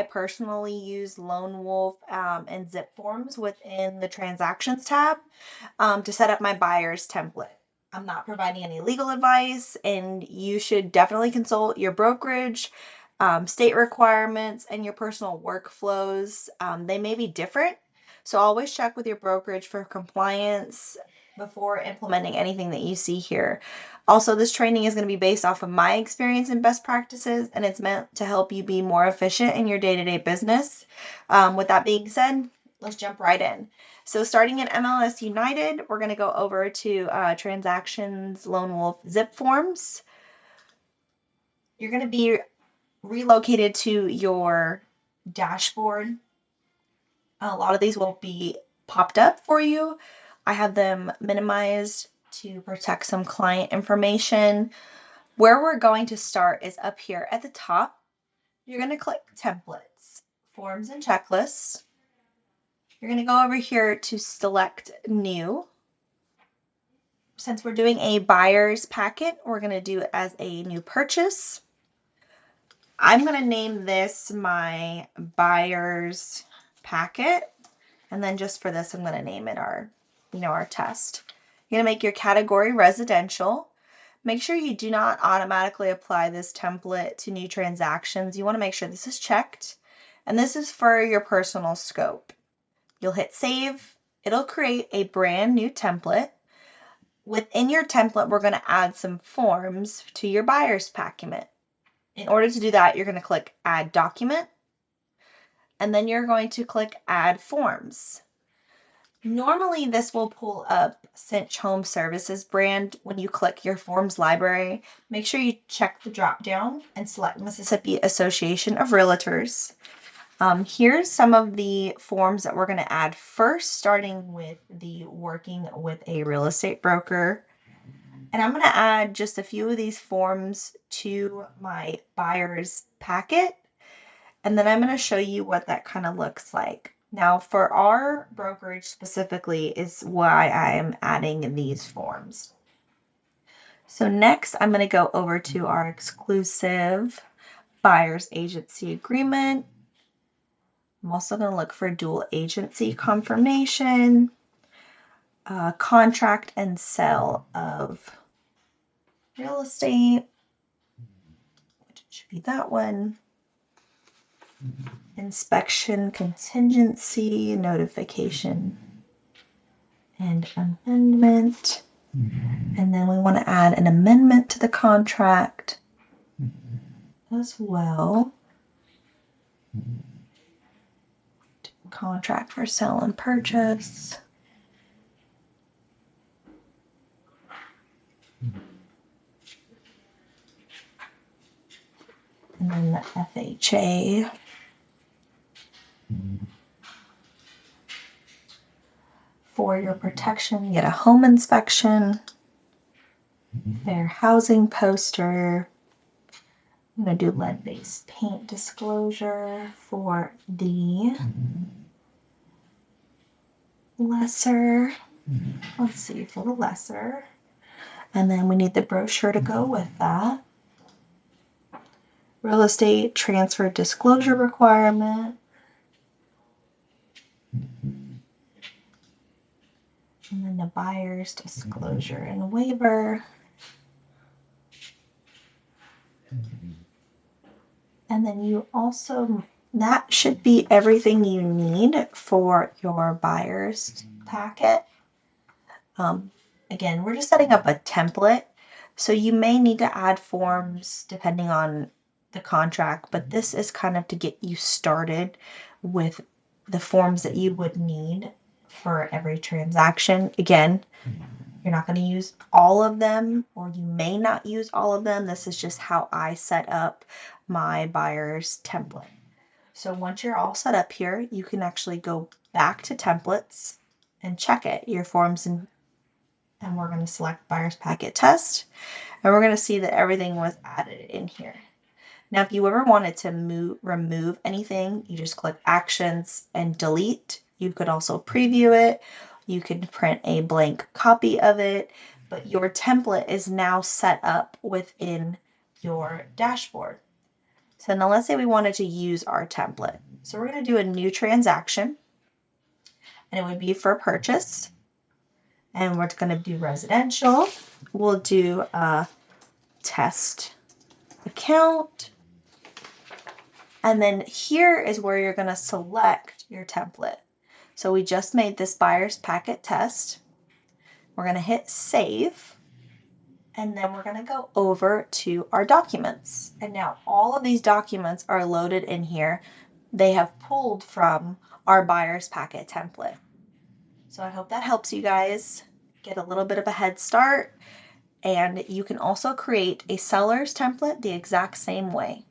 personally use Lone Wolf and ZipForms within the Transactions tab to set up my buyer's template. I'm not providing any legal advice, and you should definitely consult your brokerage, state requirements, and your personal workflows. They may be different, so always check with your brokerage for compliance before implementing anything that you see here. Also, this training is going to be based off of my experience and best practices, and it's meant to help you be more efficient in your day-to-day business. With that being said, let's jump right in. So starting in MLS United, we're going to go over to Transactions Lone Wolf ZipForms. You're going to be relocated to your dashboard. A lot of these will be popped up for you. I have them minimized to protect some client information. Where we're going to start is up here at the top. You're going to click Templates, Forms and Checklists. You're going to go over here to select New. Since we're doing a buyer's packet, we're going to do it as a new purchase. I'm going to name this my buyer's packet. And then just for this, I'm going to name it our test. You're going to make your category residential. Make sure you do not automatically apply this template to new transactions. You want to make sure this is checked. And this is for your personal scope. You'll hit save. It'll create a brand new template. Within your template, we're going to add some forms to your buyer's packet. In order to do that, you're going to click Add Document. And then you're going to click Add Forms. Normally, this will pull up Cinch Home Services brand when you click your forms library. Make sure you check the drop down and select Mississippi Association of Realtors. Here's some of the forms that we're going to add first, starting with the working with a real estate broker. And I'm going to add just a few of these forms to my buyer's packet. And then I'm going to show you what that kind of looks like. Now, for our brokerage specifically is why I am adding these forms. So next, I'm going to go over to our exclusive buyer's agency agreement. I'm also going to look for dual agency confirmation, contract and sale of real estate, which should be that one. Inspection contingency, notification, and amendment. And then we want to add an amendment to the contract as well. Contract for sale and purchase. And then the FHA. For your protection, get a home inspection, fair housing poster. I'm going to do lead-based paint disclosure for the lesser. Let's see, for the lesser. And then we need the brochure to go with that. Real estate transfer disclosure requirement. And then the buyer's disclosure and waiver. And then you also, that should be everything you need for your buyer's packet. Again, we're just setting up a template. So you may need to add forms depending on the contract, but this is kind of to get you started with the forms that you would need for every transaction. Again, you're not going to use all of them, or you may not use all of them. This is just how I set up my buyer's template. So once you're all set up here, you can actually go back to templates and check it, your forms, and we're going to select buyer's packet test, and we're going to see that everything was added in here. Now, if you ever wanted to remove anything, you just click actions and delete. You could also preview it. You can print a blank copy of it, but your template is now set up within your dashboard. So now let's say we wanted to use our template. So we're going to do a new transaction, and it would be for purchase. And we're going to do residential. We'll do a test account. And then here is where you're going to select your template. So we just made this buyer's packet test. We're going to hit save. And then we're going to go over to our documents. And now all of these documents are loaded in here. They have pulled from our buyer's packet template. So I hope that helps you guys get a little bit of a head start. And you can also create a seller's template the exact same way.